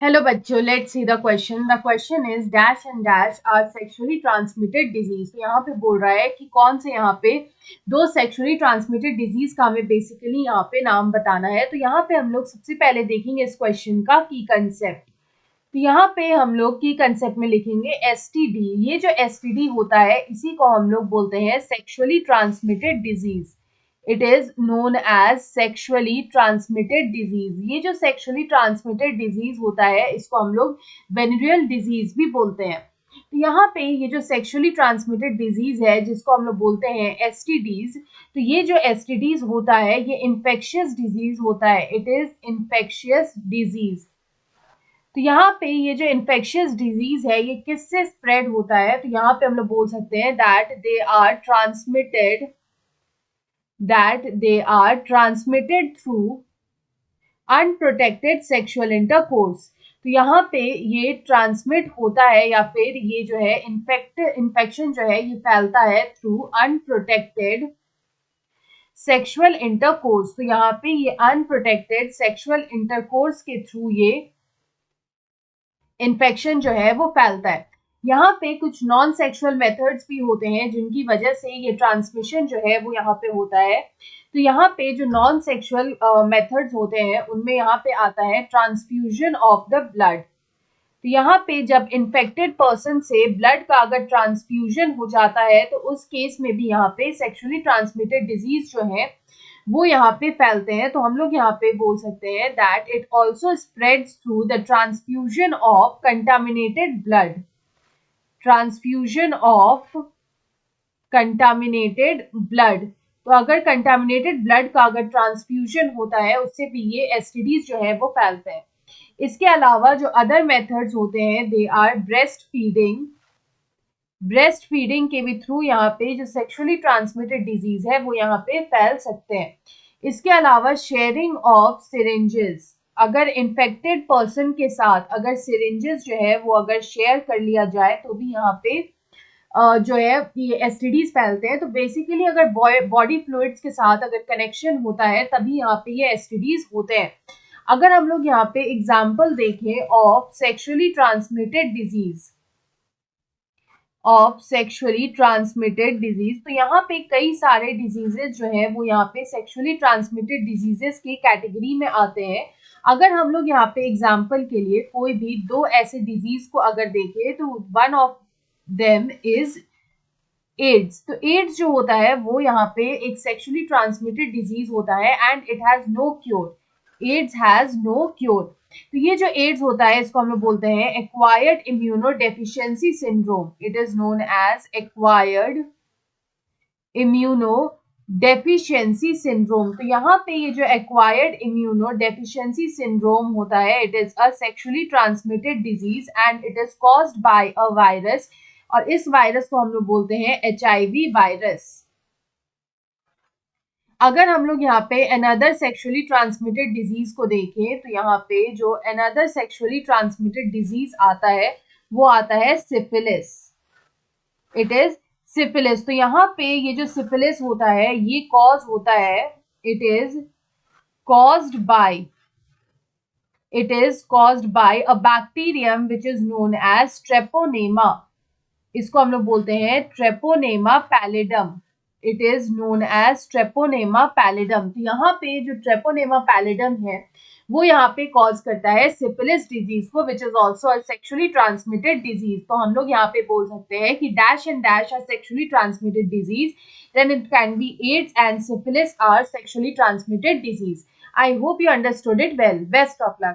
Hello बच्चों, let's see the question. The question is dash and dash are sexually transmitted disease. तो यहाँ पे बोल रहा है कि कौन से यहाँ पे दो सेक्सुअली ट्रांसमिटेड डिजीज का हमें बेसिकली यहाँ पे नाम बताना है. तो यहाँ पे हम लोग सबसे पहले देखेंगे इस क्वेश्चन का की कंसेप्ट. तो यहाँ पे हम लोग की कंसेप्ट में लिखेंगे एसटीडी. ये जो एसटीडी होता है इसी को हम लोग बोलते हैं sexually transmitted disease. It is known as sexually transmitted disease. ये जो सेक्सुअली ट्रांसमिटेड डिजीज होता है इसको हम लोग वेनेरियल डिजीज भी बोलते हैं. तो यहाँ पे ये जो सेक्सुअली ट्रांसमिटेड डिजीज है जिसको हम लोग बोलते हैं एसटीडीज. तो ये जो एसटीडीज होता है ये इन्फेक्शियस डिजीज होता है. It is infectious disease. तो यहाँ पे ये जो इन्फेक्शियस डिजीज है ये किससे स्प्रेड होता है. तो यहाँ पे हम लोग बोल सकते हैं that they are transmitted through unprotected sexual intercourse. तो यहाँ पे ये ट्रांसमिट होता है या फिर ये जो है इन्फेक्शन जो है ये फैलता है थ्रू अनप्रोटेक्टेड सेक्सुअल इंटरकोर्स. तो यहाँ पे ये अनप्रोटेक्टेड सेक्सुअल इंटरकोर्स के थ्रू ये इन्फेक्शन जो है वो फैलता है. यहाँ पे कुछ नॉन सेक्सुअल मेथड्स भी होते हैं जिनकी वजह से ये ट्रांसमिशन जो है वो यहाँ पे होता है. तो यहाँ पे जो नॉन सेक्सुअल मेथड्स होते हैं उनमें यहाँ पे आता है ट्रांसफ्यूजन ऑफ द ब्लड. तो यहाँ पे जब इन्फेक्टेड पर्सन से ब्लड का अगर ट्रांसफ्यूजन हो जाता है तो उस केस में भी यहाँ पे सेक्सुअली ट्रांसमिटेड डिजीज जो है वो यहाँ पे फैलते हैं. तो हम लोग यहाँ पे बोल सकते हैं that it also spreads through the transfusion of contaminated blood. Transfusion of contaminated blood. तो अगर कंटामिनेटेड ब्लड का अगर ट्रांसफ्यूजन होता है उससे भी ये एसटीडीज जो है वो फैलते हैं. इसके अलावा जो अदर मेथड्स होते हैं दे आर ब्रेस्ट फीडिंग के भी थ्रू यहाँ पे जो सेक्सुअली ट्रांसमिटेड डिजीज है वो यहाँ पे फैल सकते हैं. इसके अलावा शेयरिंग ऑफ सिरिंजेस. अगर इन्फेक्टेड पर्सन के साथ अगर सिरिंजेस जो है वो अगर शेयर कर लिया जाए तो भी यहाँ पे जो है ये एसटीडीज फैलते हैं. तो बेसिकली अगर बॉडी फ्लूइड्स के साथ अगर कनेक्शन होता है तभी यहाँ पे ये एसटीडीज होते हैं. अगर हम लोग यहाँ पे एग्जाम्पल देखें ऑफ सेक्सुअली ट्रांसमिटेड डिजीज तो यहाँ पे कई सारे डिजीजेस जो है वो यहाँ पे सेक्सुअली ट्रांसमिटेड डिजीजेस की कैटेगरी में आते हैं. अगर हम लोग यहाँ पे एग्जाम्पल के लिए कोई भी दो ऐसे डिजीज को अगर देखें तो one of them is AIDS. तो एड्स जो होता है वो यहाँ पे एक सेक्सुअली ट्रांसमिटेड डिजीज होता है and it has no cure. AIDS has no cure. तो ये जो एड्स होता है इसको हम लोग बोलते हैं acquired immunodeficiency syndrome. It is known as acquired immunodeficiency syndrome. तो यहाँ पे ये जो एक्वायर्ड इम्यूनोडेफिशिएंसी सिंड्रोम होता है it is a sexually transmitted disease and it is caused by a virus. और इस वायरस को हम लोग बोलते हैं एचआईवी वायरस. अगर हम लोग यहाँ पे अनदर सेक्सुअली ट्रांसमिटेड डिजीज को देखें तो यहाँ पे जो अनदर सेक्सुअली ट्रांसमिटेड डिजीज आता है वो आता है सिफिलिस. It is syphilis. तो यहाँ पे ये जो सिफिलिस होता है ये कॉज होता है it is caused by a bacterium which is known as Treponema. इसको हम लोग बोलते हैं Treponema pallidum. It is known as Treponema pallidum. तो यहाँ पे जो ट्रेपोनेमा पैलिडम है वो यहाँ पे कॉज करता है सिफिलिस डिजीज को which is also a sexually transmitted disease. तो हम लोग यहाँ पे बोल सकते हैं कि dash and dash are sexually transmitted disease. Then it can be AIDS and syphilis are sexually transmitted disease. I hope you understood it well. Best of luck.